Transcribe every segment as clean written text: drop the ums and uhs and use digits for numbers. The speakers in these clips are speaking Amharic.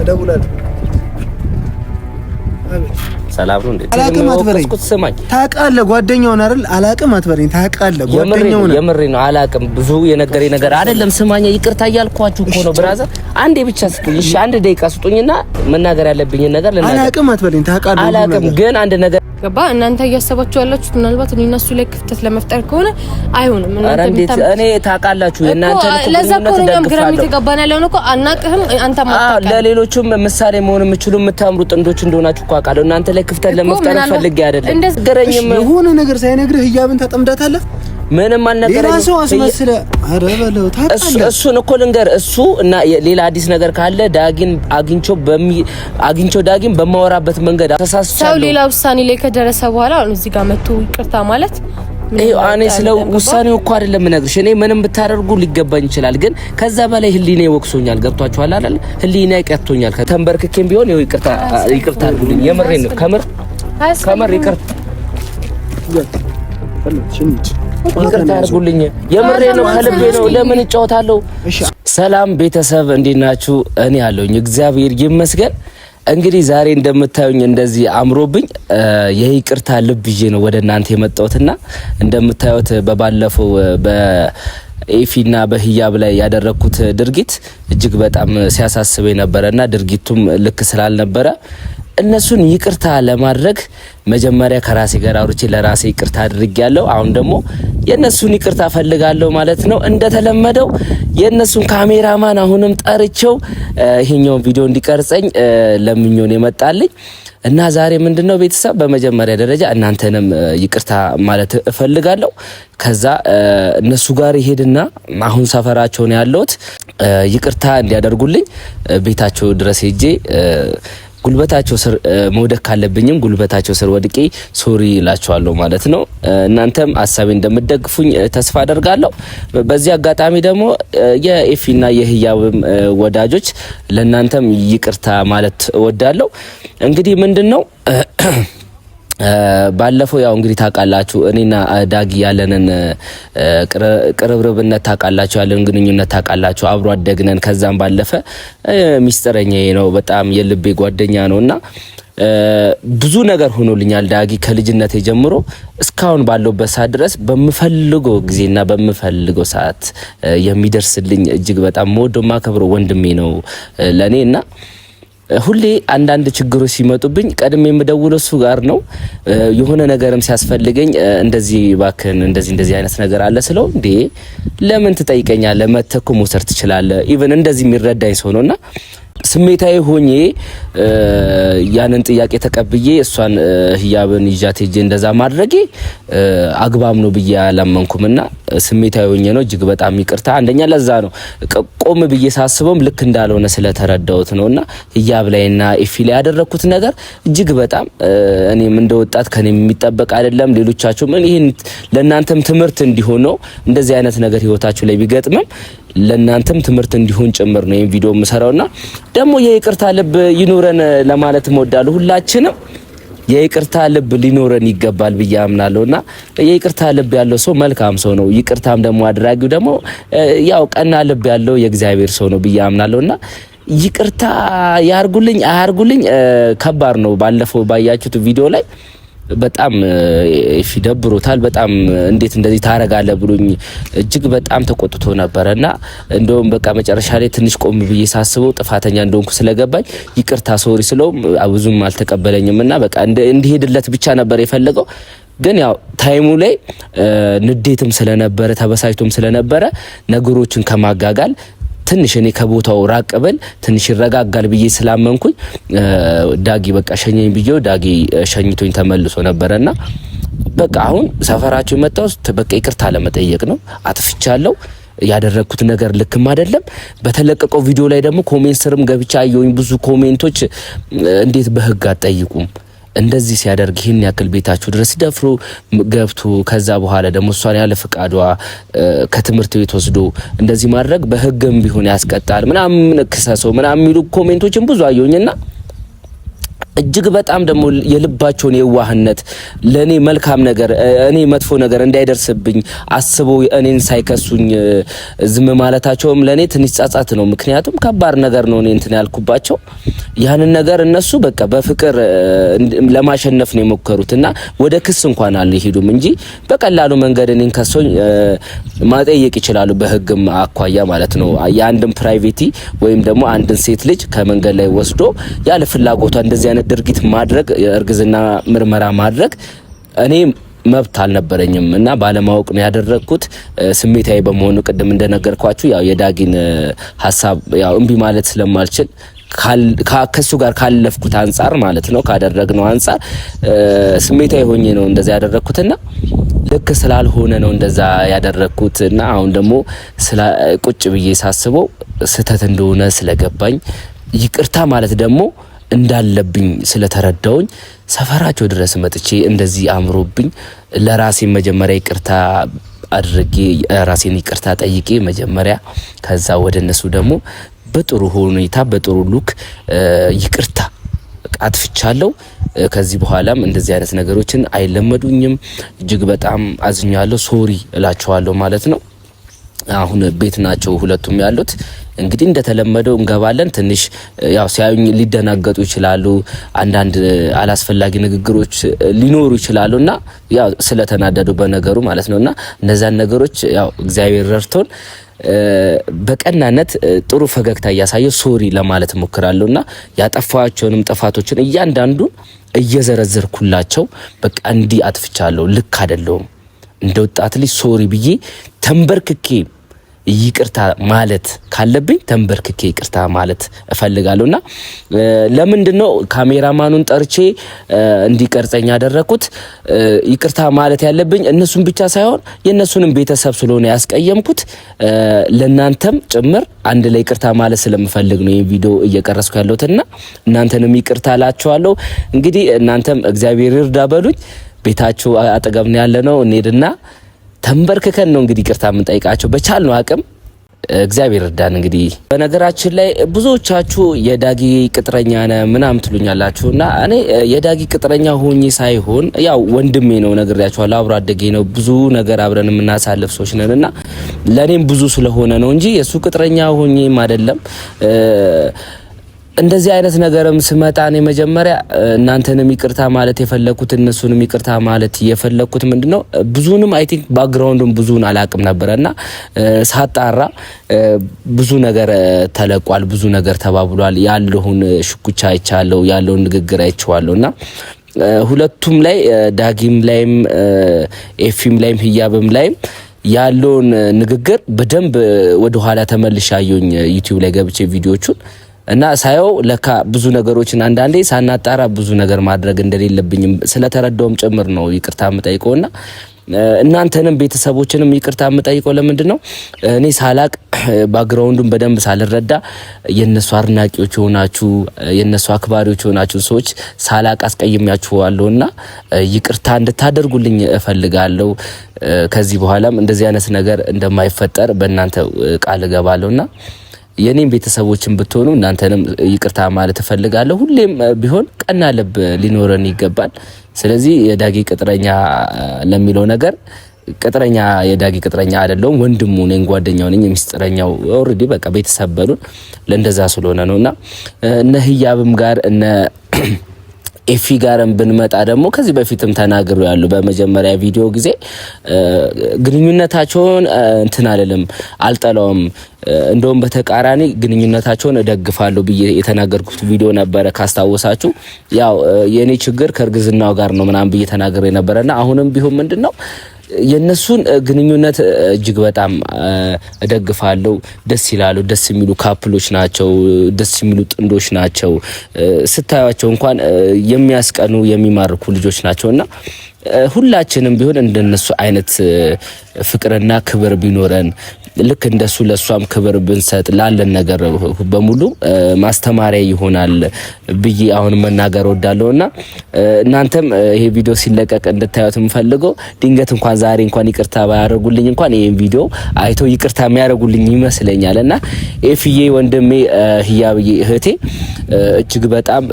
እደውላለሁ። ሰላም ነው እንዴ? አላቅም አትበለኝ። ታውቃለህ ጓደኛውን አይደል? አላቅም አትበለኝ። ታውቃለህ ጓደኛውን። የምሬ ነው አላቅም። ብዙ የነገረኝ ነገር አይደለም። ስማኛ ይቅርታ እያልኳችሁ እኮ ነው ብራዘር። አንዴ ብቻ ስጡኝ እሺ፣ አንድ ደቂቃ ስጡኝና መናገር ያለብኝ ነገር ልናገር። አላቅም አትበለኝ። ታውቃለህ አላቅም፣ ግን አንድ ነገር ገባ። እናንተ እያሰባችሁ ያላችሁት ምናልባት እነሱ ላይ ክፍተት ለመፍጠር ከሆነ አይሆንም። እኔ ታውቃላችሁ እናንተ ለዛ እኮ ነው ግራ የሚተጋባን ያለው ነው እኮ አናቅህም። አንተ ማጣቀም ለሌሎችም ምሳሌ መሆን የምችሉ የምታምሩ ጥንዶች እንደሆናችሁ እኮ አውቃለሁ። እናንተ ላይ ክፍተት ለመፍጠር ፈልጌ አይደለም። ገረኝም የሆነ ነገር ሳይነግርህ ህያብን ታጠምዳታለህ። ምንም አልነገረኝም። ሌላ ሰው አስመስለ አረበለው ታውቃለህ። እሱን እኮ ልንገር። እሱ እና ሌላ አዲስ ነገር ካለ ዳጊን አግኝቼው ዳጊን በማወራበት መንገድ ተሳስቻለሁ። ሰው ሌላ ውሳኔ ላይ ከደረሰ በኋላ እዚህ ጋር መጥቶ ይቅርታ ማለት እኔ ስለ ውሳኔው እኮ አይደለም እነግርሽ። እኔ ምንም ብታደርጉ ሊገባኝ ይችላል፣ ግን ከዛ በላይ ህሊናዬ ወቅሶኛል። ገብቷችኋል አይደል? ህሊናዬ ቀጥቶኛል። ከተንበርክኬም ቢሆን ይቅርታ አድርጉልኝ። የምሬን ነው። ከምር ይቅርታ አድርጉልኝ። የምሬ ነው፣ ከልቤ ነው። ለምን እጫወታለሁ? ሰላም ቤተሰብ እንዴት ናችሁ? እኔ ያለሁኝ እግዚአብሔር ይመስገን። እንግዲህ ዛሬ እንደምታዩኝ እንደዚህ አምሮብኝ የይቅርታ ልብ ይዤ ነው ወደ እናንተ የመጣሁትና እንደምታዩት በባለፈው በኤፊና በህያብ ላይ ያደረኩት ድርጊት እጅግ በጣም ሲያሳስበኝ ነበረና ድርጊቱም ልክ ስላልነበረ እነሱን ይቅርታ ለማድረግ መጀመሪያ ከራሴ ጋር አውርቼ ለራሴ ይቅርታ አድርጌያለሁ። አሁን ደግሞ የነሱን ይቅርታ ፈልጋለሁ ማለት ነው። እንደተለመደው የነሱን ካሜራማን አሁንም ጠርቼው ይሄኛው ቪዲዮ እንዲቀርጸኝ ለምኞን የመጣልኝ እና ዛሬ ምንድነው ቤተሰብ በመጀመሪያ ደረጃ እናንተንም ይቅርታ ማለት እፈልጋለሁ። ከዛ እነሱ ጋር ይሄድና አሁን ሰፈራቸው ነው ያለሁት ይቅርታ እንዲያደርጉልኝ ቤታቸው ድረስ ሄጄ ጉልበታቸው ስር መውደቅ ካለብኝም ጉልበታቸው ስር ወድቄ ሶሪ እላቸዋለሁ ማለት ነው። እናንተም ሐሳቤ እንደምትደግፉኝ ተስፋ አደርጋለሁ። በዚህ አጋጣሚ ደግሞ የኤፊና የህያብም ወዳጆች ለእናንተም ይቅርታ ማለት እወዳለሁ። እንግዲህ ምንድነው ባለፈው ያው እንግዲህ ታውቃላችሁ እኔና ዳጊ ያለንን ቅርብርብነት ታውቃላችሁ፣ ያለን ግንኙነት ታውቃላችሁ። አብሮ አደግነን። ከዛም ባለፈ ሚስጥረኛዬ ነው፣ በጣም የልቤ ጓደኛ ነውና ብዙ ነገር ሆኖልኛል። ዳጊ ከልጅነቴ ጀምሮ እስካሁን ባለውበት ሰዓት ድረስ በምፈልገው ጊዜና በምፈልገው ሰዓት የሚደርስልኝ እጅግ በጣም ወዶማ ከብሮ ወንድሜ ነው ለኔና ሁሌ አንዳንድ ችግሮች ሲመጡብኝ ቀድሜ የምደውለው እሱ ጋር ነው። የሆነ ነገርም ሲያስፈልገኝ እንደዚህ ባክን እንደዚህ አይነት ነገር አለ ስለው እንዴ ለምን ትጠይቀኛለህ? መተኩ መውሰድ ትችላለህ። ኢቭን እንደዚህ የሚረዳኝ ሰው ነውና ስሜታዊ ሆኜ ያንን ጥያቄ ተቀብዬ እሷን ህያብን ይዣት ሄጄ እንደዛ ማድረጌ አግባብ ነው ብዬ አላመንኩምና ስሜታዊ ሆኜ ነው። እጅግ በጣም ይቅርታ። አንደኛ ለዛ ነው ቆም ብዬ ሳስበውም ልክ እንዳልሆነ ስለተረዳሁት ነውና ህያብ ላይና ኤፊ ላይ ያደረኩት ነገር እጅግ በጣም እኔም እንደወጣት ከኔም የሚጠበቅ አይደለም። ሌሎቻችሁም ይሄን ለእናንተም ትምህርት እንዲሆን ነው እንደዚህ አይነት ነገር ህይወታችሁ ላይ ቢገጥምም ለእናንተም ትምህርት እንዲሆን ጭምር ነው ይሄን ቪዲዮ የምሰራውና ደግሞ የይቅርታ ልብ ይኖረን ለማለት እወዳለሁ። ሁላችንም የይቅርታ ልብ ሊኖረን ይገባል ብዬ አምናለሁና የይቅርታ ልብ ያለው ሰው መልካም ሰው ነው። ይቅርታም ደግሞ አድራጊው ደግሞ ያው ቀና ልብ ያለው የእግዚአብሔር ሰው ነው ብዬ አምናለሁና ይቅርታ ያርጉልኝ አያርጉልኝ ከባድ ነው። ባለፈው ባያችሁት ቪዲዮ ላይ በጣም ይደብሮታል። በጣም እንዴት እንደዚህ ታረጋለህ ብሎኝ እጅግ በጣም ተቆጥቶ ነበርና እንደውም በቃ መጨረሻ ላይ ትንሽ ቆም ብዬ ሳስበው ጥፋተኛ እንደሆንኩ ስለገባኝ ይቅርታ ሶሪ ስለው ብዙም አልተቀበለኝምና በቃ እንዲሄድለት ብቻ ነበር የፈለገው። ግን ያው ታይሙ ላይ ንዴትም ስለነበረ ተበሳጭቶም ስለነበረ ነገሮችን ከማጋጋል ትንሽ እኔ ከቦታው ራቅ ብል ትንሽ ይረጋጋል ብዬ ስላመንኩኝ ዳጊ በቃ ሸኘኝ ብዬው ዳጊ ሸኝቶኝ ተመልሶ ነበርና በቃ አሁን ሰፈራቸው መጣው በቃ ይቅርታ ለመጠየቅ ነው። አጥፍቻለሁ፣ ያደረኩት ነገር ልክም አይደለም። በተለቀቀው ቪዲዮ ላይ ደግሞ ኮሜንት ስርም ገብቻ አየሁኝ ብዙ ኮሜንቶች እንዴት በህግ አትጠይቁም? እንደዚህ ሲያደርግ ይሄን ያክል ቤታችሁ ድረስ ደፍሮ ገብቶ ከዛ በኋላ ደግሞ እሷን ያለ ፍቃዷ ከትምህርት ቤት ወስዶ እንደዚህ ማድረግ በህግም ቢሆን ያስቀጣል ምናምን ክሰሰው ምናምን የሚሉ ኮሜንቶችን ብዙ አየሁኝና እጅግ በጣም ደግሞ የልባቸውን የዋህነት ለኔ መልካም ነገር እኔ መጥፎ ነገር እንዳይደርስብኝ አስበው እኔን ሳይከሱኝ ዝም ማለታቸውም ለኔ ትንሽ ጻጻት ነው። ምክንያቱም ከባድ ነገር ነው እኔ እንትን ያልኩባቸው ያንን ነገር እነሱ በቃ በፍቅር ለማሸነፍ ነው የሞከሩትና ወደ ክስ እንኳን አልሄዱም እንጂ በቀላሉ መንገድ እኔን ከሶኝ ማጠየቅ ይችላሉ በህግም አኳያ ማለት ነው። የአንድን ፕራይቬቲ ወይም ደግሞ አንድን ሴት ልጅ ከመንገድ ላይ ወስዶ ያለ ፍላጎቷ እንደዚህ ድርጊት ማድረግ እርግዝና ምርመራ ማድረግ እኔ መብት አልነበረኝም እና ባለማወቅ ነው ያደረኩት። ስሜታዊ በመሆኑ ቅድም እንደነገርኳችሁ ያው የዳጊን ሐሳብ ያው እምቢ ማለት ስለማልችል ከሱ ጋር ካለፍኩት አንፃር ማለት ነው ካደረግነው አንፃር ስሜታዊ ሆኜ ነው እንደዛ ያደረኩትና ልክ ስላልሆነ ነው እንደዛ ያደረኩትና አሁን ደግሞ ቁጭ ብዬ ሳስበው ስህተት እንደሆነ ስለገባኝ ይቅርታ ማለት ደግሞ እንዳለብኝ ስለተረዳውኝ ሰፈራቸው ድረስ መጥቼ እንደዚህ አምሮብኝ ለራሴ መጀመሪያ ይቅርታ አድርጌ ራሴን ይቅርታ ጠይቄ መጀመሪያ ከዛ ወደ እነሱ ደግሞ በጥሩ ሁኔታ በጥሩ ሉክ ይቅርታ አጥፍቻለሁ። ከዚህ በኋላም እንደዚህ አይነት ነገሮችን አይለመዱኝም። እጅግ በጣም አዝኛለሁ። ሶሪ እላቸዋለሁ ማለት ነው። አሁን ቤት ናቸው ሁለቱም ያሉት። እንግዲህ እንደተለመደው እንገባለን። ትንሽ ያው ሲያዩኝ ሊደናገጡ ይችላሉ። አንዳንድ አላስፈላጊ ንግግሮች ሊኖሩ ይችላሉና ያው ስለተናደዱ በነገሩ ማለት ነውና እነዛን ነገሮች ያው እግዚአብሔር ረድቶን በቀናነት ጥሩ ፈገግታ እያሳየው ሶሪ ለማለት ሞክራለሁና ያጠፋቸውንም ጥፋቶችን እያንዳንዱን እየዘረዘርኩላቸው በቃ እንዲህ አጥፍቻለሁ፣ ልክ አይደለሁም እንደ ወጣት ልጅ ሶሪ ብዬ ተንበርክኬ ይቅርታ ማለት ካለብኝ ተንበርክኬ ይቅርታ ማለት እፈልጋለሁና ለምንድነው ካሜራማኑን ጠርቼ እንዲቀርጸኝ ያደረኩት? ይቅርታ ማለት ያለብኝ እነሱን ብቻ ሳይሆን የነሱንም ቤተሰብ ስለሆነ ያስቀየምኩት ለናንተም ጭምር አንድ ላይ ይቅርታ ማለት ስለምፈልግ ነው ይሄን ቪዲዮ እየቀረስኩ ያለሁትና እናንተንም ይቅርታ ላችኋለሁ። እንግዲህ እናንተም እግዚአብሔር ይርዳ በሉኝ። ቤታችሁ አጠገብ ነው ያለነው። እንሄድና ተንበርክከን ነው እንግዲህ ይቅርታ የምንጠይቃቸው በቻልነው አቅም። እግዚአብሔር ይርዳን። እንግዲህ በነገራችን ላይ ብዙዎቻችሁ የዳጊ ቅጥረኛ ነህ ምናምን ትሉኛላችሁና እኔ የዳጊ ቅጥረኛ ሆኜ ሳይሆን ያው ወንድሜ ነው፣ ነግሬያችኋለሁ። አብሮ አደጌ ነው። ብዙ ነገር አብረን የምናሳልፍ ሰዎች ነንና ለኔም ብዙ ስለሆነ ነው እንጂ የሱ ቅጥረኛ ሆኜም አይደለም። እንደዚህ አይነት ነገርም ስመጣ እኔ መጀመሪያ እናንተንም ይቅርታ ማለት የፈለኩት እነሱንም ይቅርታ ማለት የፈለኩት ምንድነው ብዙንም አይ ቲንክ ባክግራውንዱን ብዙን አላቅም ነበርና ሳጣራ ብዙ ነገር ተለቋል፣ ብዙ ነገር ተባብሏል። ያለውን ሽኩቻ አይቻለሁ፣ ያለውን ንግግር አይቻለሁና ሁለቱም ላይ ዳጊም ላይም ኤፊም ላይም ህያብም ላይም ያለውን ንግግር በደንብ ወደ ኋላ ተመልሻየኝ ዩቲዩብ ላይ ገብቼ ቪዲዮቹን እና ሳየው ለካ ብዙ ነገሮችን አንዳንዴ ሳናጣራ ብዙ ነገር ማድረግ እንደሌለብኝም ስለተረዳውም ጭምር ነው ይቅርታ የምጠይቀውና እናንተንም ቤተሰቦችንም ይቅርታ የምጠይቀው ለምንድን ነው እኔ ሳላቅ ባክግራውንዱን በደንብ ሳልረዳ የነሱ አድናቂዎች ሆናችሁ የነሱ አክባሪዎች ሆናችሁ ሰዎች ሳላቅ አስቀይሜያችኋለሁና ይቅርታ እንድታደርጉልኝ እፈልጋለሁ። ከዚህ በኋላም እንደዚህ አይነት ነገር እንደማይፈጠር በእናንተ ቃል እገባለሁና የኔም ቤተሰቦችን ብትሆኑ እናንተንም ይቅርታ ማለት እፈልጋለሁ። ሁሌም ቢሆን ቀና ልብ ሊኖረን ይገባል። ስለዚህ የዳጊ ቅጥረኛ ለሚለው ነገር ቅጥረኛ የዳጊ ቅጥረኛ አይደለም፣ ወንድሙ ነኝ፣ ጓደኛው ነኝ። ሚስጥረኛው ኦሬዲ በቃ ቤተሰብ በሉን ለእንደዛ ስለሆነ ነውና እነ ህያብም ጋር እነ ኤፊ ጋርም ብንመጣ ደግሞ ከዚህ በፊትም ተናግሮ ያለው በመጀመሪያ ቪዲዮ ጊዜ ግንኙነታቸውን እንትን አይደለም አልጠላውም፣ እንደውም በተቃራኒ ግንኙነታቸውን እደግፋለሁ ብዬ የተናገርኩት ቪዲዮ ነበረ ካስታወሳችሁ። ያው የኔ ችግር ከእርግዝናው ጋር ነው ምናምን ብዬ ተናግሬ ነበርና አሁንም ቢሆን ምንድነው የነሱን ግንኙነት እጅግ በጣም እደግፋለሁ። ደስ ይላሉ፣ ደስ የሚሉ ካፕሎች ናቸው፣ ደስ የሚሉ ጥንዶች ናቸው። ስታያቸው እንኳን የሚያስቀኑ የሚማርኩ ልጆች ናቸውና ሁላችንም ቢሆን እንደነሱ አይነት ፍቅርና ክብር ቢኖረን ልክ እንደሱ ለሷም ክብር ብንሰጥ ላለን ነገር በሙሉ ማስተማሪያ ይሆናል ብዬ አሁን መናገር ወዳለሁና እናንተም ይሄ ቪዲዮ ሲለቀቅ እንድታዩት የምፈልገው ድንገት እንኳን ዛሬ እንኳን ይቅርታ ባያደርጉልኝ እንኳን ይሄን ቪዲዮ አይተው ይቅርታ የሚያደርጉልኝ ይመስለኛልና ኤፍዬ ወንድሜ ህያብዬ እህቴ እጅግ በጣም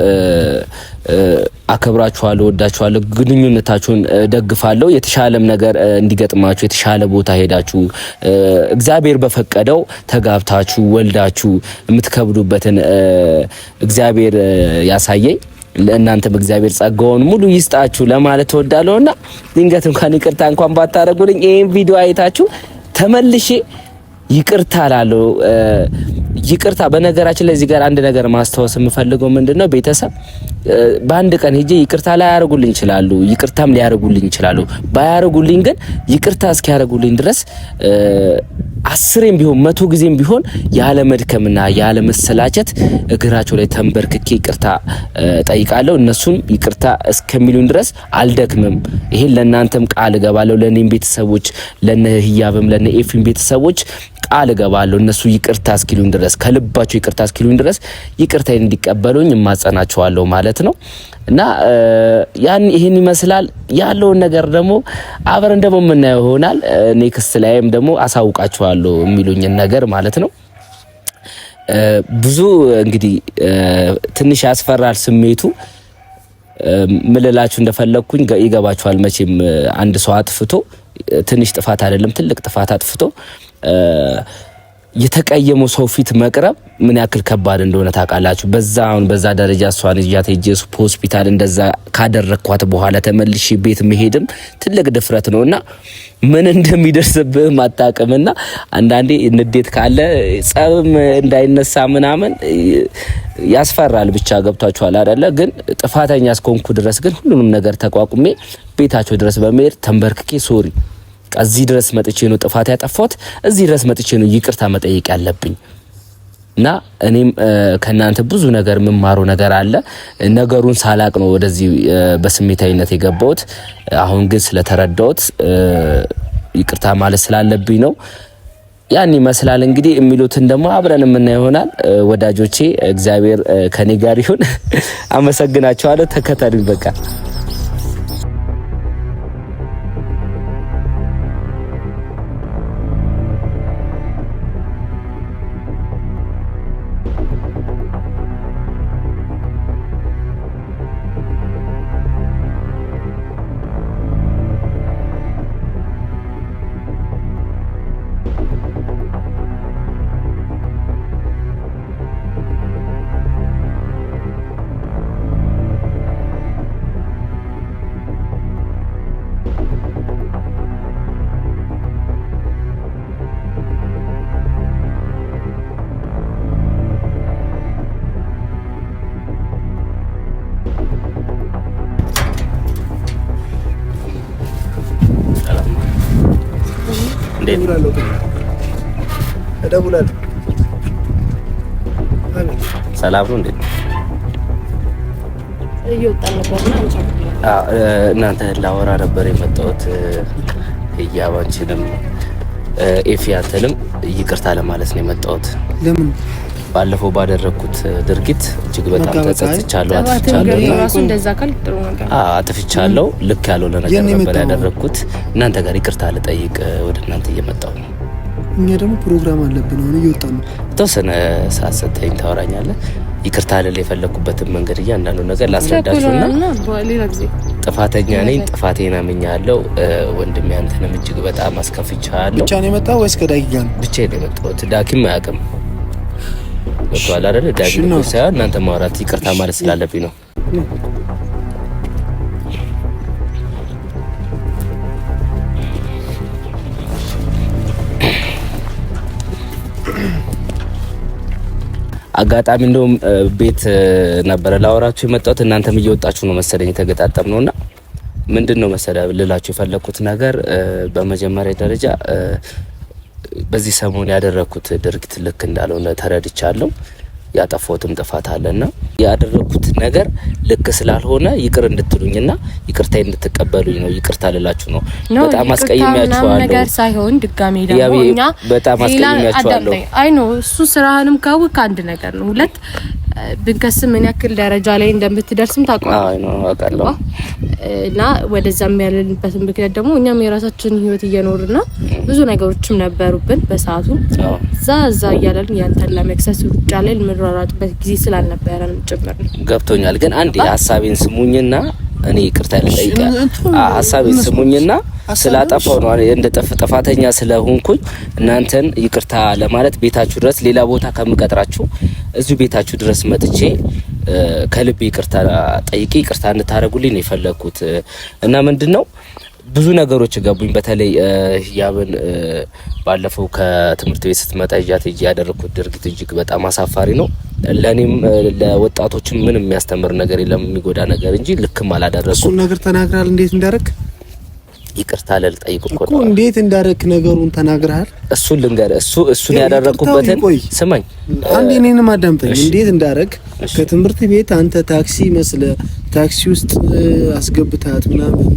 አከብራችኋለሁ፣ ወዳችኋለሁ፣ ግንኙነታችሁን ደግፋለሁ። የተሻለም ነገር እንዲገጥማችሁ የተሻለ ቦታ ሄዳችሁ እግዚአብሔር በፈቀደው ተጋብታችሁ ወልዳችሁ የምትከብዱበትን እግዚአብሔር ያሳየኝ። ለእናንተም እግዚአብሔር ጸጋውን ሙሉ ይስጣችሁ ለማለት እወዳለሁና ድንገት እንኳን ይቅርታ እንኳን ባታረጉልኝ ይሄን ቪዲዮ አይታችሁ ተመልሼ ይቅርታ ላለው ይቅርታ። በነገራችን ላይ እዚህ ጋር አንድ ነገር ማስተዋወስ የምፈልገው ምንድነው ቤተሰብ በአንድ ቀን ሄጄ ይቅርታ ላይ ያረጉልኝ ይችላሉ፣ ይቅርታም ሊያረጉልኝ ይችላሉ። ባያረጉልኝ ግን ይቅርታ እስኪያረጉልኝ ድረስ 10ም ቢሆን 100 ጊዜም ቢሆን ያለ መድከምና ያለ መሰላቸት እግራቸው ላይ ተንበርክኬ ይቅርታ ጠይቃለሁ። እነሱም ይቅርታ እስከሚሉኝ ድረስ አልደክምም። ይሄን ለእናንተም ቃል እገባለሁ። ለኔም ቤተሰቦች ለነ ህያብም ለነ ኤፍም ቤተሰቦች ቃል እገባለሁ። እነሱ ይቅርታ እስኪሉኝ ድረስ ከልባቸው ይቅርታ እስኪሉኝ ድረስ ይቅርታዬን እንዲቀበሉኝ እማጸናቸዋለሁ ማለት ነው። እና ያን ይሄን ይመስላል ያለውን ነገር ደግሞ አብረን ደግሞ የምናየው ይሆናል። ኔክስት ላይም ደግሞ አሳውቃቸዋለሁ የሚሉኝ ነገር ማለት ነው። ብዙ እንግዲህ ትንሽ ያስፈራል ስሜቱ። ምልላችሁ እንደፈለኩኝ ይገባችኋል መቼም አንድ ሰው አጥፍቶ ትንሽ ጥፋት አይደለም ትልቅ ጥፋት አጥፍቶ የተቀየመው ሰው ፊት መቅረብ ምን ያክል ከባድ እንደሆነ ታውቃላችሁ። በዛ ደረጃ እሷን ይያት ሄጄ ሆስፒታል እንደዛ ካደረኳት በኋላ ተመልሼ ቤት መሄድም ትልቅ ድፍረት ነውና ምን እንደሚደርስብህ ማጣቀምና አንዳንዴ ንዴት ካለ ጸብም እንዳይነሳ ምናምን ያስፈራል። ብቻ ገብታችኋል አይደለ? ግን ጥፋተኛ እስከሆንኩ ድረስ ግን ሁሉንም ነገር ተቋቁሜ ቤታቸው ድረስ በመሄድ ተንበርክኬ ሶሪ እዚህ ድረስ መጥቼ ነው ጥፋት ያጠፋሁት፣ እዚህ ድረስ መጥቼ ነው ይቅርታ መጠየቅ ያለብኝ እና እኔም ከናንተ ብዙ ነገር የምማረው ነገር አለ። ነገሩን ሳላቅ ነው ወደዚህ በስሜታዊነት የገባሁት። አሁን ግን ስለተረዳሁት ይቅርታ ማለት ስላለብኝ ነው። ያን ይመስላል እንግዲህ የሚሉትን ደግሞ አብረን የምናየው ይሆናል። ወዳጆቼ እግዚአብሔር ከኔ ጋር ይሁን። አመሰግናችኋለሁ። ተከታተሉኝ በቃ ሰላም ነው እንዴ? እናንተ ላወራ ነበር የመጣሁት። ህያባችንም ኤፊያተንም ይቅርታ ለማለት ነው የመጣሁት። ለምን? ባለፈው ባደረኩት ድርጊት እጅግ በጣም ተጸጽቻለሁ። አጥፍቻለሁ። ልክ ያልሆነ ነገር ነበር ያደረኩት። እናንተ ጋር ይቅርታ ልጠይቅ ወደ እናንተ እየመጣሁ ነው። እኛ ደግሞ ፕሮግራም አለብን። አሁን እየወጣን ነው። ተወሰነ ሰዓት ሰጥተኸኝ ታወራኛለህ። ይቅርታ ልል የፈለኩበትን መንገድ እያንዳንዱ ነገር ላስረዳችሁና ጥፋተኛ ነኝ፣ ጥፋቴን አምኛለሁ። ወንድሜ አንተንም እጅግ በጣም አስከፍቻለሁ። ብቻ ነው የመጣው ወይስ ከዳጊ ጋር ነው? ብቻ ነው የመጣሁት። ዳጊም አያውቅም። ወጥቷል አይደል? ዳጊ ነው ሳይሆን እናንተ ማውራት ይቅርታ ማለት ስላለብኝ ነው። አጋጣሚ እንደውም ቤት ነበር ላወራችሁ የመጣሁት። እናንተም እየወጣችሁ ነው መሰለኝ የተገጣጠምነውና ምንድነው መሰለህ ልላችሁ የፈለኩት ነገር በመጀመሪያ ደረጃ በዚህ ሰሞን ያደረኩት ድርጊት ልክ እንዳልሆነ ተረድቻለሁ። ያጠፋሁትም ጥፋት አለና ያደረኩት ነገር ልክ ስላልሆነ ይቅር እንድትሉኝና ይቅርታዬን እንድትቀበሉኝ ነው። ይቅርታ ልላችሁ ነው። በጣም አስቀይሜያችኋለሁ ነገር ሳይሆን ድጋሜ ደግሞ በጣም አስቀይሜያችኋለሁ። አይ ኖ እሱ ስራህንም ካወቅ አንድ ነገር ነው። ሁለት ብንከስ ምን ያክል ደረጃ ላይ እንደምትደርስም ታውቃለህ እና ወደዛም ያለንበትን ምክንያት ደግሞ እኛም የራሳችን ህይወት እየኖርና ብዙ ነገሮችም ነበሩብን በሰዓቱ ዛዛ እያለን ያንተን ለመክሰስ ሩጫ ላይ ምንራራጥበት ጊዜ ስላልነበረን ጭምር ገብቶኛል። ግን አንዴ ሐሳቤን ስሙኝና እኔ ይቅርታ ልጠይቅ። ሐሳቤን ስሙኝና ስላጠፋው ነው እንደ ጥፋተኛ ስለሆንኩኝ እናንተን ይቅርታ ለማለት ቤታችሁ ድረስ ሌላ ቦታ ከምቀጥራችሁ እዚሁ ቤታችሁ ድረስ መጥቼ ከልብ ይቅርታ ጠይቄ ይቅርታ እንድታረጉልኝ ነው የፈለኩት። እና ምንድነው ብዙ ነገሮች ገቡኝ። በተለይ ያብን ባለፈው ከትምህርት ቤት ስትመጣ ይያት ያደረኩት ድርጊት እጅግ በጣም አሳፋሪ ነው። ለኔም ለወጣቶችም ምንም የሚያስተምር ነገር የለም የሚጎዳ ነገር እንጂ ልክም አላደረኩም። እሱ ነገር ተናግራል። እንዴት እንዳረክ ይቅርታ ልጠይቅ እኮ ነው። እንዴት እንዳረክ ነገሩን ተናግራል። እሱን ልንገር እሱን ያደረኩበትን ስማኝ አንዴ እኔንም አዳምጠኝ። እንዴት እንዳረክ ከትምህርት ቤት አንተ ታክሲ መስለ ታክሲ ውስጥ አስገብታት ምናምን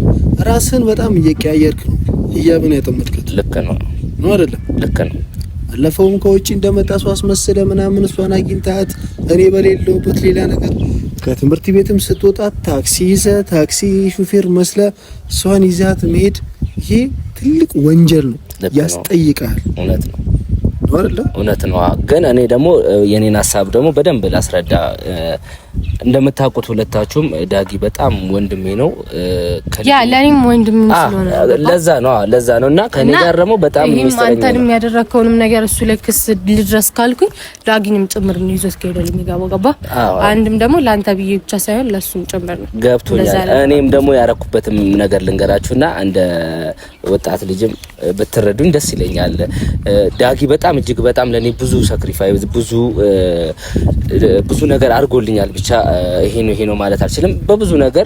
ራስን በጣም እየቀያየርክ ነው እያብን ያጠመድከት። ልክ ነው አይደለም? ልክ ነው። አለፈውም ከውጪ እንደመጣ ሰው አስመስለ ምናምን እሷን አግኝታት እኔ በሌለውበት ሌላ ነገር ከትምህርት ቤትም ስትወጣ ታክሲ ይዘ ታክሲ ሹፌር መስለ እሷን ይዛት መሄድ ይሄ ትልቅ ወንጀል ነው፣ ያስጠይቃል። እውነት ነው አይደለ? እውነት ነው። ግን እኔ ደግሞ የኔን ሐሳብ ደግሞ በደንብ ላስረዳ። እንደምታውቁት ሁለታችሁም ዳጊ በጣም ወንድሜ ነው። ያ ለኔም ወንድሜ ስለሆነ ለዛ ነውና ከኔ ጋር ደግሞ በጣም ሚስጥረኛ ነው። አንተንም ያደረከውንም ነገር እሱ ለክስ ልድረስ ካልኩኝ ዳጊንም ጭምር ነው ይዞት ከሄደልኝ ገባ። አንድም ደግሞ ላንተ ብዬ ብቻ ሳይሆን ለሱም ጭምር ነው ገብቶኛል። እኔም ደግሞ ያረኩበትም ነገር ልንገራችሁና እንደ ወጣት ልጅም ብትረዱኝ ደስ ይለኛል። ዳጊ በጣም እጅግ በጣም ለኔ ብዙ ሳክሪፋይስ ብዙ ነገር አድርጎልኛል። ብቻ ይሄ ነው ማለት አልችልም። በብዙ ነገር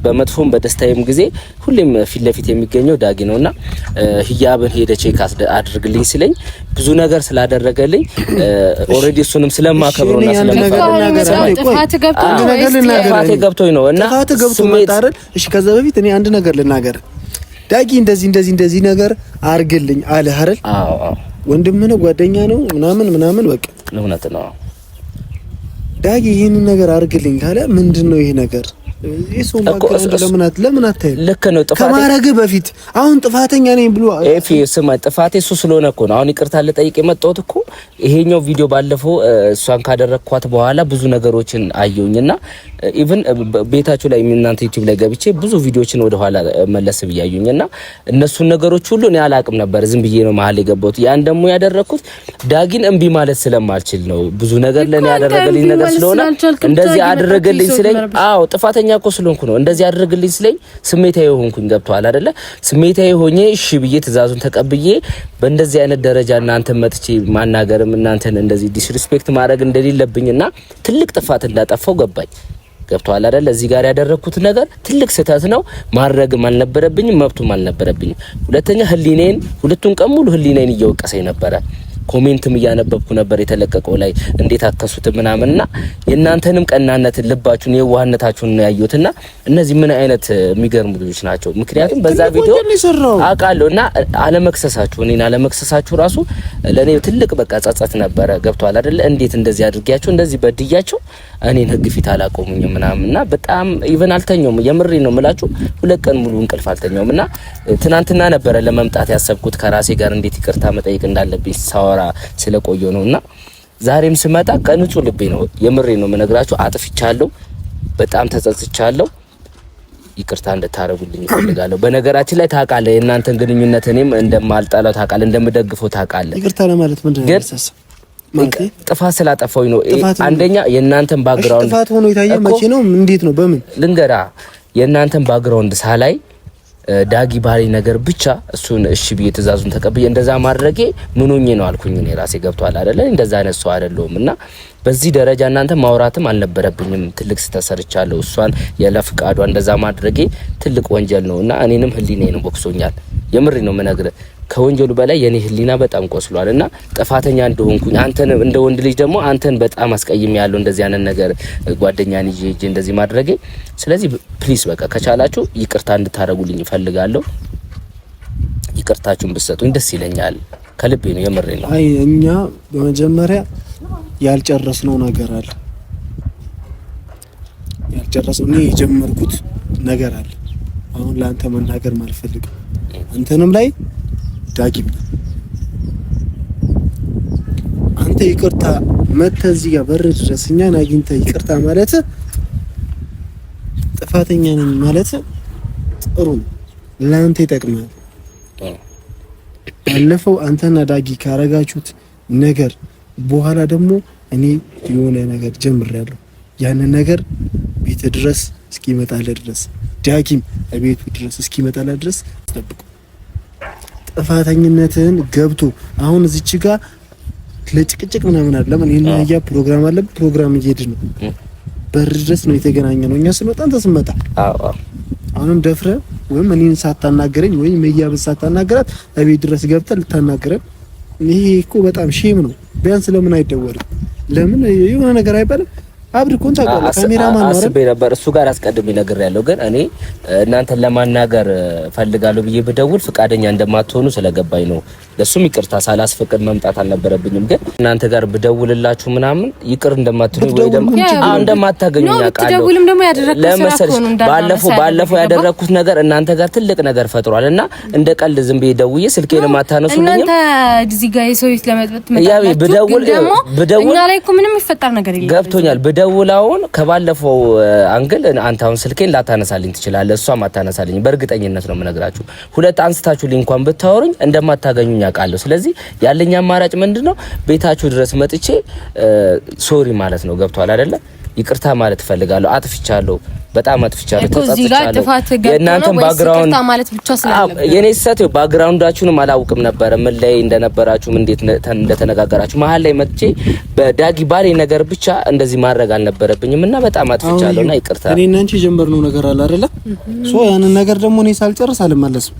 በመጥፎም በደስታዬም ጊዜ ሁሌም ፊት ለፊት የሚገኘው ዳጊ ነውና ህያብን ሄደ ቼክ አድርግልኝ ሲለኝ ብዙ ነገር ስላደረገልኝ ኦሬዲ እሱንም ስለማከብረውና ጥፋት ገብቶኝ ነው እና ጥፋት ገብቶ መጣረል። እሺ ከዛ በፊት እኔ አንድ ነገር ልናገር። ዳጊ እንደዚህ ነገር አርግልኝ አለ አይደል? አዎ ወንድም ነው ጓደኛ ነው ምናምን በቃ እውነት ነው። ዳጊ ይሄን ነገር አርግልኝ ካለ ምንድነው ይሄ ነገር? እሱም ለምን አታይም? ልክ ነው። ከማረግ በፊት አሁን ጥፋተኛ ነኝ ብሎ ኤፊ ስማ፣ ጥፋቴ እሱ ስለሆነ እኮ ነው አሁን ይቅርታ ልጠይቅ የመጣሁት እኮ። ይሄኛው ቪዲዮ ባለፈው እሷን ካደረኳት በኋላ ብዙ ነገሮችን አየሁኝና ኢቭን ቤታችሁ ላይ እናንተ ዩቲዩብ ላይ ገብቼ ብዙ ቪዲዮችን ወደ ኋላ መለስ ብያዩኝና እነሱን ነገሮች ሁሉ እኔ አላቅም ነበር። ዝም ብዬ ነው መሀል የገባሁት። ያን ደግሞ ያደረኩት ዳጊን እምቢ ማለት ስለማልችል ነው። ብዙ ነገር ለኔ ያደረገልኝ ነገር ስለሆነ እንደዚህ አደረገልኝ ስለኝ አዎ ጥፋተኛ እኮ ስለሆንኩ ነው እንደዚህ አደረገልኝ ስለኝ ስሜታዊ ሆንኩኝ። ገብቷል አይደለ? ስሜታዊ ሆኜ እሺ ብዬ ትእዛዙን ተቀብዬ በእንደዚህ አይነት ደረጃ እናንተን መጥቼ ማናገርም እናንተን እንደዚህ ዲስሪስፔክት ማድረግ እንደሌለብኝና ትልቅ ጥፋት እንዳጠፋው ገባኝ። ገብቷል አይደል? እዚህ ጋር ያደረኩት ነገር ትልቅ ስህተት ነው። ማድረግም አልነበረብኝም፣ መብቱም አልነበረብኝም። ሁለተኛ ህሊኔን ሁለቱን ቀን ሙሉ ህሊኔን እየወቀሰኝ ነበረ። ኮሜንትም እያነበብኩ ነበር የተለቀቀው ላይ እንዴት አከሱት ምናምንና የእናንተንም ቀናነትን ልባችሁን የዋህነታችሁን ነው ያዩትና እነዚህ ምን አይነት የሚገርሙ ልጆች ናቸው። ምክንያቱም በዛ ቪዲዮ አውቃለሁና እኔን አለመክሰሳችሁ ራሱ ለኔ ትልቅ በቃ ጸጸት ነበረ። ገብቷል አይደለ? እንዴት እንደዚህ አድርጊያቸው እንደዚህ በድያቸው እኔን ህግ ፊት አላቆሙኝም ምናምንና በጣም ኢቭን አልተኛውም። የምሬ ነው የምላችሁ 2 ቀን ሙሉ እንቅልፍ አልተኛውምና ትናንትና ነበረ ለመምጣት ያሰብኩት ከራሴ ጋር እንዴት ይቅርታ መጠየቅ እንዳለብኝ ሳወራ ስለቆየው ነውና ዛሬም ስመጣ ከንጹህ ልቤ ነው የምሬ ነው የምነግራችሁ። አጥፍቻለሁ፣ በጣም ተጸጽቻለሁ። ይቅርታ እንድታረጉልኝ እፈልጋለሁ። በነገራችን ላይ ታውቃለህ የእናንተን ግንኙነት እኔም እንደማልጠላው ታውቃለህ፣ እንደምደግፈው ታውቃለህ። ይቅርታ ለማለት ምንድነው ያሳሰ ጥፋት ስላጠፋሁኝ ነው። አንደኛ የእናንተን ባክግራውንድ ጥፋት ሆኖ የታየ መቼ ነው? እንዴት ነው? በምን ልንገራ? የእናንተን ባክግራውንድ ሳላይ ዳጊ ባሪ ነገር ብቻ እሱን እሺ ብዬ ትእዛዙን ተቀብዬ እንደዛ ማድረጌ ምኑኝ ነው አልኩኝ። እኔ ራሴ ገብቷል አይደለ? እንደዛ አይነት ሰው አይደለሁምና በዚህ ደረጃ እናንተ ማውራትም አልነበረብኝም። ትልቅ ስተሰርቻለሁ። እሷን ያለፍቃዷ እንደዛ ማድረጌ ትልቅ ወንጀል ነውና እኔንም ህሊናዬ ነው ቦክሶኛል። የምሬ ነው የምነግርህ። ከወንጀሉ በላይ የኔ ህሊና በጣም ቆስሏልና ጥፋተኛ እንደሆንኩኝ አንተን እንደ ወንድ ልጅ ደግሞ አንተን በጣም አስቀይሜ ያለው እንደዚህ አይነት ነገር ጓደኛን ይዤ እንደዚህ ማድረጌ። ስለዚህ ፕሊስ በቃ ከቻላችሁ ይቅርታ እንድታረጉልኝ እፈልጋለሁ። ይቅርታችሁን ብትሰጡኝ ደስ ይለኛል። ከልቤ ነው የምሬ ነው። አይ እኛ በመጀመሪያ ያልጨረስነው ነገር አለ። ያልጨረሰው እኔ የጀመርኩት ነገር አለ። አሁን ለአንተ መናገር ማልፈልግም አንተንም ላይ ዳጊም አንተ ይቅርታ መተህ እዚህ ጋር በር ድረስ እኛን አግኝተህ ይቅርታ ማለት ጥፋተኛ ነኝ ማለት ጥሩ ለአንተ ይጠቅማል። ባለፈው አንተና ዳጊ ካረጋችሁት ነገር በኋላ ደግሞ እኔ የሆነ ነገር ጀምሬያለሁ። ያንን ነገር ቤት ድረስ እስኪመጣልህ ድረስ ዳጊም ቤቱ ድረስ እስኪመጣልህ ድረስ ተጠብቁ። ጥፋተኝነትን ገብቶ አሁን እዚች ጋር ለጭቅጭቅ ምናምን አይደለም። እኔና ያ ፕሮግራም አለ፣ ፕሮግራም እየሄድን ነው። በር ድረስ ነው የተገናኘ ነው። እኛ ስንወጣ አንተ ስትመጣ አሁንም ደፍረህ ወይም እኔን ሳታናገረኝ ወይም መያብን ሳታናገራት እቤት ድረስ ገብተህ ልታናገረን ይሄ እኮ በጣም ሼም ነው። ቢያንስ ለምን አይደወልም? ለምን የሆነ ነገር አይባልም? አብድ ኮንታ ጋር ካሜራማን ነው አስቤ ነበር። እሱ ጋር አስቀድሜ ነግሬያለሁ። ግን እኔ እናንተን ለማናገር ፈልጋለሁ ብዬ ብደውል ፍቃደኛ እንደማትሆኑ ስለገባኝ ነው። ለሱም ይቅርታ ሳላስፈቅድ መምጣት አልነበረብኝም። ግን እናንተ ጋር ብደውልላችሁ ምናምን ይቅር እንደማትሉኝ ወይ ደግሞ እንደማታገኙኝ አውቃለሁ። ደውልም ደግሞ ያደረኩት ባለፈው ያደረኩት ነገር እናንተ ጋር ትልቅ ነገር ፈጥሯል እና እንደ ቀልድ ዝም ብዬ ደውዬ ስልኬን ማታነሱልኝ እናንተ እዚህ ጋር የሰው ቤት ለመጥበት ብደውል እኛ ላይ እኮ ምንም ይፈጠር ነገር የለም። ገብቶኛል። ብደውላውን ከባለፈው አንግል አንተ አሁን ስልኬን ላታነሳልኝ ትችላለህ፣ እሷም አታነሳልኝ። በእርግጠኝነት ነው የምነግራችሁ። ሁለት አንስታችሁልኝ እንኳን ብታወሩኝ እንደማታገኙኝ አውቃለሁ። ስለዚህ ያለኝ አማራጭ ምንድነው? ቤታችሁ ድረስ መጥቼ ሶሪ ማለት ነው። ገብቷል አይደለ? ይቅርታ ማለት ፈልጋለሁ። አጥፍቻለሁ፣ በጣም አጥፍቻለሁ፣ ተጸጽቻለሁ። የእናንተን ባክግራውንድ ማለት ብቻ ስለነበር የኔ ሰት ባክግራውንዳችሁንም አላውቅም ነበር። ምን ላይ እንደነበራችሁም እንዴት እንደተነጋገራችሁ መሀል ላይ መጥቼ በዳጊ ባሌ ነገር ብቻ እንደዚህ ማድረግ አልነበረብኝም እና በጣም አጥፍቻለሁና ይቅርታ። እኔ እና አንቺ የጀመርነው ነገር አለ አይደለ? ሶ ያንን ነገር ደግሞ እኔ ሳልጨርስ አልመለስም።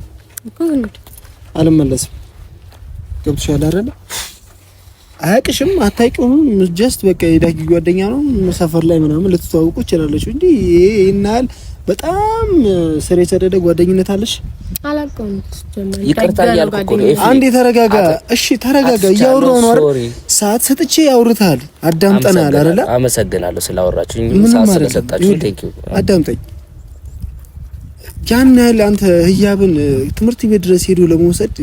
ገብቶሻል አይደለ? አያቅሽም፣ አታውቂውም። ጀስት በቃ የዳጊ ጓደኛ ነው። ሰፈር ላይ ምናምን ልትተዋወቁ ይችላልሽ እንዴ? ይሄናል በጣም ስር የሰደደ ጓደኝነት አለሽ። አላውቀውም። ይቅርታ ያልኩ እኮ ነው። አንዴ ተረጋጋ። እሺ ተረጋጋ። እያወራሁ ነው አይደል? ሰዓት ሰጥቼ ያውርታል። አዳምጠናል አይደለ? አመሰግናለሁ ስላወራችሁኝ፣ ሰዓት ስለሰጣችሁኝ። ቴንክ ዩ። አዳምጠኝ። ያን ያህል አንተ ህያብን ትምህርት ቤት ድረስ ሄዶ ለመውሰድ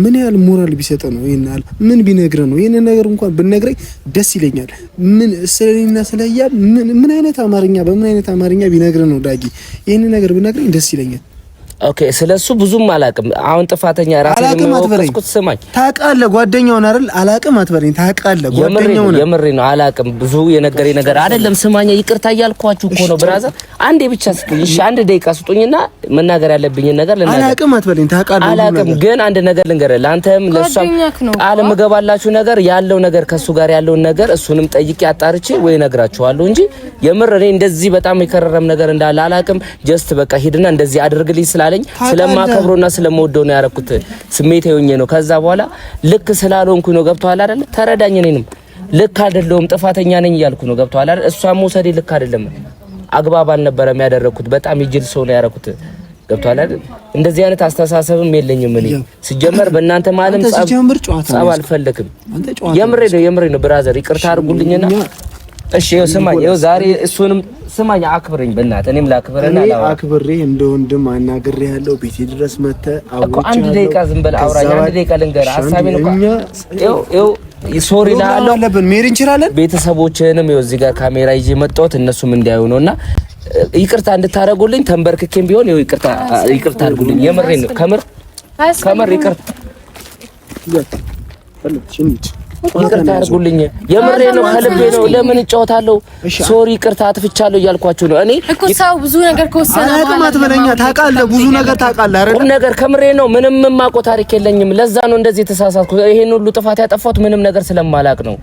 ምን ያህል ሞራል ቢሰጥ ነው? ይሄናል ምን ቢነግረ ነው? ይሄን ነገር እንኳን ብነግረኝ ደስ ይለኛል። ምን ስለኔና ስለ ህያብ ምን አይነት አማርኛ በምን አይነት አማርኛ ቢነግረ ነው ዳጊ? ይሄን ነገር ብነግረኝ ደስ ይለኛል። ኦኬ ስለሱ ብዙም አላቅም። አሁን ጥፋተኛ ራስህ ነው ወቀስኩት። ስማኝ ታውቃለህ፣ ጓደኛውን አይደል? አላቅም አትበለኝ። ታውቃለህ ጓደኛውን። የምሬ ነው አላቅም። ብዙ የነገረኝ ነገር አይደለም። ስማኝ፣ ይቅርታ እያልኳችሁ እኮ ነው ብራዘር። አንዴ ብቻ ስጡኝ እሺ፣ አንድ ደቂቃ ስጡኝና መናገር ያለብኝ ነገር ልናገር። አላቅም አትበለኝ። ታውቃለህ አላቅም፣ ግን አንድ ነገር ልንገርህ፣ ለአንተም ለሷም ቃል ምገባላችሁ ነገር ያለው ነገር ከሱ ጋር ያለውን ነገር እሱንም ጠይቄ አጣርቼ ወይ ነግራችኋለሁ እንጂ የምር እኔ እንደዚህ በጣም የከረረም ነገር እንዳለ አላቅም። ጀስት በቃ ሂድና እንደዚህ አድርግልኝ ስላለኝ ስለማከብሮና ስለምወደው ነው ያረኩት። ስሜቴ ሆኜ ነው። ከዛ በኋላ ልክ ስላልሆንኩኝ ነው። ገብቶሃል አይደል? ተረዳኝ። እኔንም ልክ አይደለሁም፣ ጥፋተኛ ነኝ እያልኩ ነው። ገብቶሃል አይደል? እሷም መውሰዴ ልክ አይደለም፣ አግባብ አልነበረም ያደረኩት። በጣም ይጅል ሰው ነው ያረኩት። ገብቶሃል አይደል? እንደዚህ አይነት አስተሳሰብም የለኝም እኔ ሲጀመር። በእናንተ ማለም ጻብ አልፈልግም። የምሬ ነው ብራዘር፣ ይቅርታ አድርጉልኝና እሺ ይኸው ስማኝ፣ ይኸው ዛሬ እሱንም ስማኝ፣ አክብረኝ በእናትህ። እኔም ላክብረና አክብሬ እንደ ወንድም አናግሬሃለሁ። ቤቴ ድረስ መተህ እኮ አንድ ደቂቃ ዝም በል አውራኝ። አንድ ደቂቃ ልንገርህ ሐሳቤን እኮ ይኸው ሶሪ ላለው አለብን መሄድ እንችላለን። ቤተሰቦችንም ይኸው እዚህ ጋር ካሜራ ይዤ መጣሁት እነሱም እንዲያዩ ነውና ይቅርታ እንድታረጉልኝ ተንበርክኬም ቢሆን ይኸው ይቅርታ አድርጉልኝ። የምሬን ነው። ከምር ይቅርታ ይቅርታ አድርጉልኝ። የምሬ ነው፣ ከልቤ ነው። ለምን እጫወታለሁ? ሶሪ ይቅርታ አጥፍቻለሁ እያልኳችሁ ነው። እኔ እኮ ሰው ብዙ ነገር ከወሰነ በኋላ አትበለኛ። ታውቃለህ፣ ብዙ ነገር ታውቃለህ አይደል? ነገር ከምሬ ነው። ምንም የማውቀው ታሪክ የለኝም። ለዛ ነው እንደዚህ የተሳሳትኩት። ይሄን ሁሉ ጥፋት ያጠፋሁት ምንም ነገር ስለማላቅ ነው።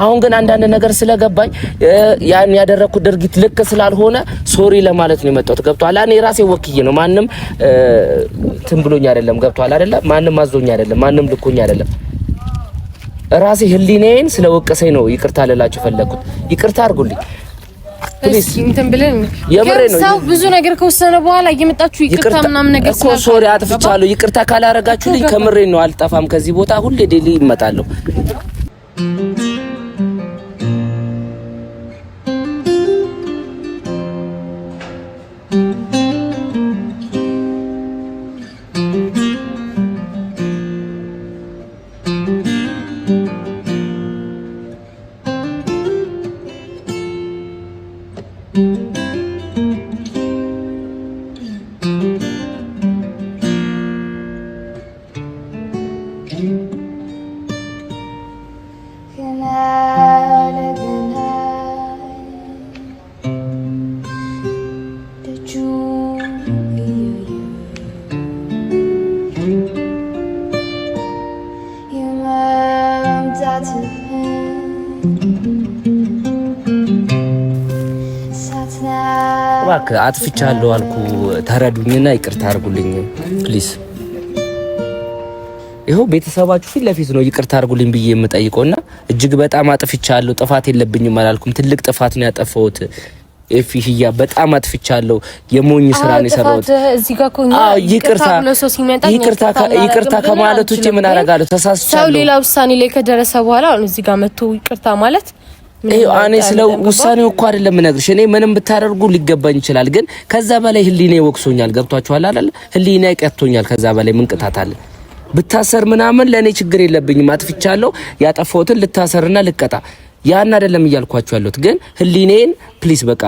አሁን ግን አንዳንድ ነገር ስለገባኝ ያን ያደረኩት ድርጊት ልክ ስላልሆነ ሶሪ ለማለት ነው የመጣሁት። ገብቶሃል? እኔ ራሴ ወክዬ ነው። ማንም እንትን ብሎኝ አይደለም። ገብቶሃል አይደለ? ማንም አዞኝ አይደለም። ማንም ልኮኝ አይደለም። ራሴ ህሊናዬን ስለወቀሰኝ ነው ይቅርታ ልላችሁ ፈለኩት። ይቅርታ አድርጉልኝ ፕሊዝ። እንትን ብለን ሰው ብዙ ነገር ከወሰነ በኋላ እየመጣችሁ ይቅርታ ምናምን ነገር እኮ ሶሪ አጥፍቻለሁ ይቅርታ ካላረጋችሁልኝ ከምሬ ነው አልጠፋም ከዚህ ቦታ ሁሌ ዴሊ ይመጣለሁ። እባክህ አጥፍቻለሁ አልኩ ተረዱኝና ይቅርታ አድርጉልኝ ፕሊዝ። ይኸው ቤተሰባችሁ ፊት ለፊት ነው ይቅርታ አድርጉልኝ ብዬ የምጠይቀውና እጅግ በጣም አጥፍቻለሁ። ጥፋት የለብኝም አላልኩም። ትልቅ ጥፋት ነው ያጠፋሁት። ኤፊያ በጣም አጥፍቻለሁ። የሞኝ ስራ ነው የሰራሁት። እዚህ ጋር ኮኛ ይቅርታ ከማለት ውጪ ምን አደርጋለሁ? ተሳስቻለሁ። ሰው ሌላ ውሳኔ ላይ ከደረሰ በኋላ እዚህ ጋር መጥቶ ይቅርታ ማለት እኔ ስለ ውሳኔው እኮ አይደለም የምነግርሽ። እኔ ምንም ብታደርጉ ሊገባኝ ይችላል፣ ግን ከዛ በላይ ህሊናዬ ወቅሶኛል። ገብቷችኋል አይደል? ህሊናዬ ቀጥቶኛል። ከዛ በላይ ምን ቅጣት አለ? ብታሰር ምናምን ለኔ ችግር የለብኝም። አጥፍቻለሁ። ያጠፋሁትን ልታሰርና ልቀጣ ያን አይደለም እያልኳችሁ ያለሁት፣ ግን ህሊናዬን ፕሊስ በቃ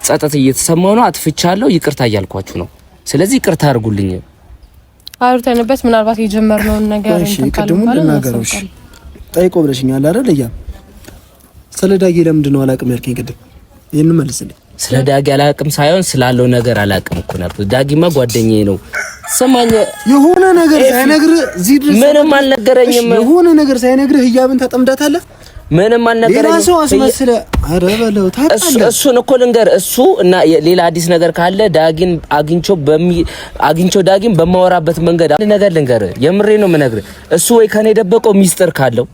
ጸጸት እየተሰማው ነው። አጥፍቻለሁ፣ ይቅርታ እያልኳችሁ ነው። ስለዚህ ይቅርታ አድርጉልኝ። አውርተንበት ምናልባት የጀመርነውን ነገር እንተካለን ማለት ነው። ጠይቆ ብለሽኛል አይደል? ስለ ዳጊ ለምንድን ነው አላቅም ያልከኝ ቅድም? ይሄን መልስልኝ። ስለ ዳጊ አላቅም ሳይሆን ስላለው ነገር አላቅም እኮ ነው። ዳጊማ ጓደኛዬ ነው። ሰማኝ። የሆነ ነገር ሳይነግርህ እዚህ ድረስ ምንም አልነገረኝም። የሆነ ነገር ሳይነግርህ ህያብን ታጠምዳታለህ። ምንም አልነገረኝም። ሌላ ሰው አስመስለህ ኧረ በለው ታጣለህ። እሱን እኮ ልንገር። እሱ እና ሌላ አዲስ ነገር ካለ ዳጊን አግኝቼው ዳጊን በማወራበት መንገድ አንድ ነገር ልንገር። የምሬ ነው የምነግርህ። እሱ ወይ ከኔ ደበቀው ሚስጥር ካለው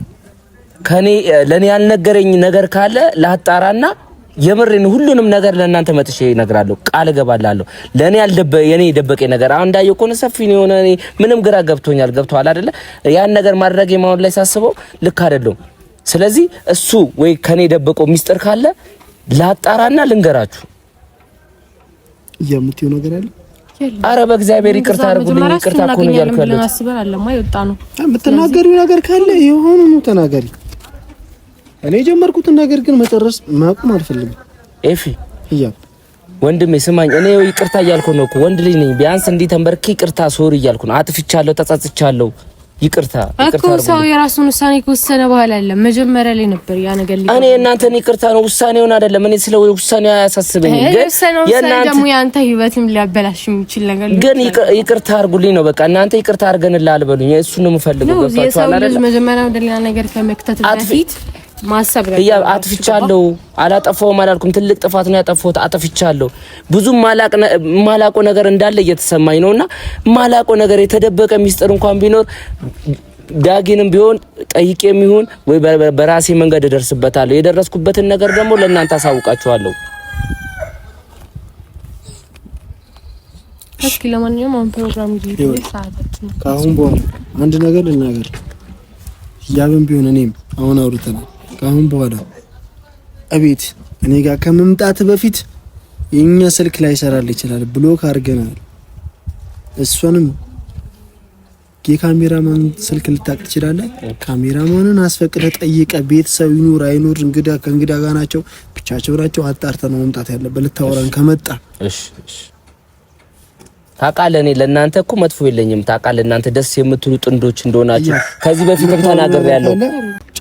ከኔ ለኔ ያልነገረኝ ነገር ካለ ላጣራና የምሬን ሁሉንም ነገር ለእናንተ መጥቼ እነግራለሁ። ቃል እገባላለሁ። ለኔ የኔ የደበቀኝ ነገር አሁን እንዳየው ኮነ ሰፊ ነው የሆነ ምንም ግራ ገብቶኛል። ገብቷል አይደለ? ያን ነገር ማድረግ የማውን ላይ ሳስበው ልክ አይደለም። ስለዚህ እሱ ወይ ከኔ የደበቀው ሚስጥር ካለ ላጣራና ልንገራችሁ። የምትዩ ነገር አለ? አረ በእግዚአብሔር ይቅርታ አድርጉልኝ። ይቅርታ እኮ ነው ያልኩት። የምትናገሪው ነገር ካለ የሆነ ነው ተናገሪ። እኔ ጀመርኩትን ነገር ግን መጨረስ ማቆም አልፈልግም። ኤፊ ወንድሜ ስማኝ፣ እኔ ይቅርታ እያልኩ ነው እኮ ወንድ ልጅ ነኝ። ቢያንስ እንዲህ ተንበርኪ ይቅርታ ሶሪ እያልኩ ነው። አጥፍቻለሁ፣ ተጸጽቻለሁ፣ ይቅርታ እኮ ሰው የራሱን ውሳኔ ከወሰነ በኋላ አይደለም መጀመሪያ ላይ ነበር ያ ነገር ሊቀር። እኔ እናንተን ይቅርታ ነው ውሳኔውን አይደለም። እኔ ስለ ውሳኔው አያሳስበኝም፣ ግን የእናንተ ደግሞ ያንተ ህይወትም ሊያበላሽ የሚችል ነገር ግን ይቅርታ አድርጉልኝ ነው በቃ። እናንተ ይቅርታ አድርገንልሃል በሉኝ። እሱ ነው የምፈልገው። ገብቷችኋል አይደል? መጀመሪያ ወደ ሌላ ነገር ከመክተት በፊት ማሰብ ነው። አጥፍቻለሁ፣ አላጠፋውም አላልኩም። ትልቅ ጥፋት ነው ያጠፋሁት። አጥፍቻለሁ። ብዙ ማላቆ ነገር እንዳለ እየተሰማኝ ነውና ማላቆ ነገር የተደበቀ ሚስጥር እንኳን ቢኖር ዳጊንም ቢሆን ጠይቄም ይሁን ወይ በራሴ መንገድ እደርስበታለሁ። የደረስኩበትን ነገር ደግሞ ለእናንተ አሳውቃችኋለሁ። እስኪ ለማንኛውም አሁን ፕሮግራም ይሄ ሰዓታችን ካሁን በኋላ አንድ ነገር ልናገር። ያብን ቢሆን እኔም አሁን አውርተናል። ካሁን በኋላ አቤት እኔ ጋር ከመምጣት በፊት የኛ ስልክ ላይ ይሰራል ይችላል ብሎክ አድርገናል። እሱንም የካሜራማን ስልክ ልታቅ ትችላለህ። ካሜራማንን አስፈቅደ ጠይቀ ቤተሰብ ይኑር አይኑር እንግዳ ከእንግዳ ጋር ናቸው ብቻቸው ናቸው አጣርተን መምጣት ያለበት ልታወራን ከመጣ እሺ ታውቃለህ። እኔ ለእናንተ እኮ መጥፎ የለኝም። ታውቃለህ እናንተ ደስ የምትሉ ጥንዶች እንደሆናችሁ ከዚህ በፊትም ተናግሬያለሁ።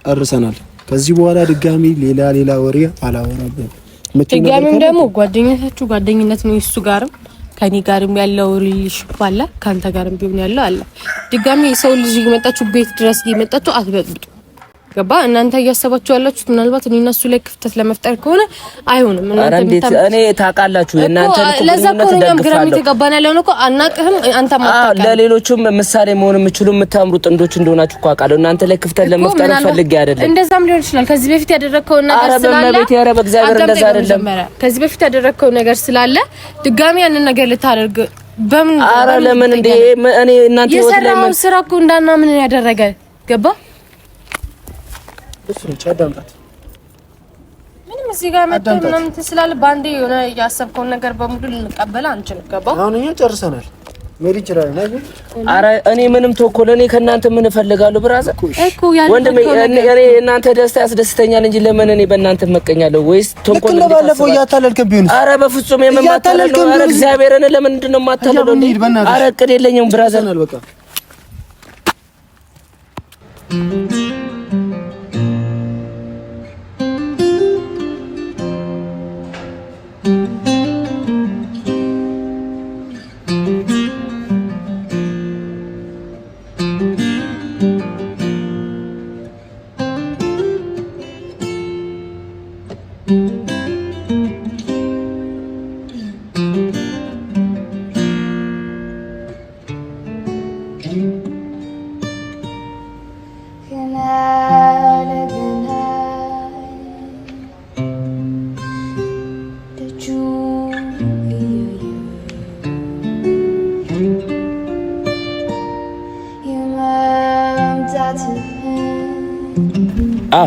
ጨርሰናል። ከዚህ በኋላ ድጋሚ ሌላ ወሬ አላወራብም። ድጋሚም ደግሞ ጓደኝነት ነው። እሱ ጋርም ከኔ ጋርም ያለው ሪሌሽንሺፕ አለ፣ ካንተ ጋርም ቢሆን ያለው አለ። ድጋሚ ሰው ልጅ እየመጣችሁ ቤት ድረስ እየመጣችሁ አትበጥብጡ። ገባ? እናንተ እያሰባችሁ ያላችሁት ምናልባት እኔና እሱ ላይ ክፍተት ለመፍጠር ከሆነ አይሆንም። እኔ ታውቃላችሁ እናንተ ለዛ እኮ ነው ግራ የሚገባን ያለው ነው እኮ አናቅህም። አንተ ማጣቃ ለሌሎችም ምሳሌ መሆን የምችሉ የምታምሩ ጥንዶች እንደሆናችሁ እኮ አውቃለሁ። እናንተ ላይ ክፍተት ለመፍጠር ፈልጌ አይደለም። እንደዛም ሊሆን ይችላል። ከዚህ በፊት ያደረከው ነገር ስላለ በእግዚአብሔር እንደዛ አይደለም። ከዚህ በፊት ያደረከው ነገር ስላለ ድጋሚ ያንን ነገር ልታደርግ በምን ለምን እንደ እኔ እናንተ የሰራው ስራ እኮ እንዳና ምን ያደረገ ገባ? እሱን ቻዳምጣት ምንም እዚህ ጋር መጥቶ ምንም ትስላል። ባንዴ የሆነ ያሰብከው ነገር በሙሉ ልንቀበል አንችልም። ገባ? አሁን እኛ ጨርሰናል። ሜሪ ይችላል ነው። አረ እኔ ምንም ተኮለ እኔ ከናንተ ምን እፈልጋለሁ? ብራዘር እኮ ያለው ወንድሜ እኔ እናንተ ደስታ ያስደስተኛል እንጂ ለምን እኔ በእናንተ መቀኛለሁ? ወይስ ተኮለ ልክ ባለፈው ያታለልከኝ ቢሆን? አረ በፍጹም የማታለል ነው። አረ እግዚአብሔርን ለምንድን ነው የማታለለው? አረ እቅድ የለኝም ብራዘር። በቃ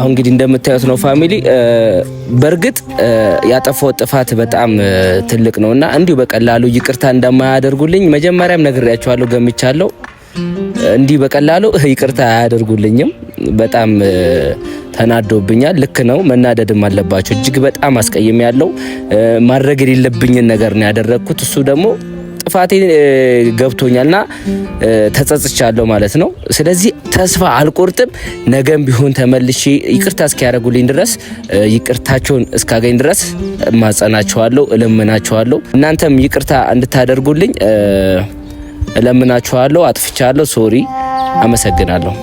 እንግዲህ እንደምታዩት ነው ፋሚሊ። በርግጥ ያጠፋው ጥፋት በጣም ትልቅ ነውና እንዲሁ በቀላሉ ይቅርታ እንደማያደርጉልኝ መጀመሪያም ነግሬያቸዋለሁ፣ ገምቻለሁ። እንዲህ በቀላሉ ይቅርታ አያደርጉልኝም። በጣም ተናዶብኛል። ልክ ነው፣ መናደድም አለባቸው። እጅግ በጣም አስቀይም ያለው ማድረግ የሌለብኝን ነገር ነው ያደረኩት። እሱ ደግሞ ጥፋቴ ገብቶኛልና ተጸጽቻለሁ ማለት ነው። ስለዚህ ተስፋ አልቆርጥም። ነገም ቢሆን ተመልሼ ይቅርታ እስኪያደርጉልኝ ድረስ ይቅርታቸውን እስካገኝ ድረስ ማጸናቸዋለሁ፣ እለምናቸዋለሁ። እናንተም ይቅርታ እንድታደርጉልኝ እለምናቸዋለሁ። አጥፍቻለሁ፣ ሶሪ፣ አመሰግናለሁ።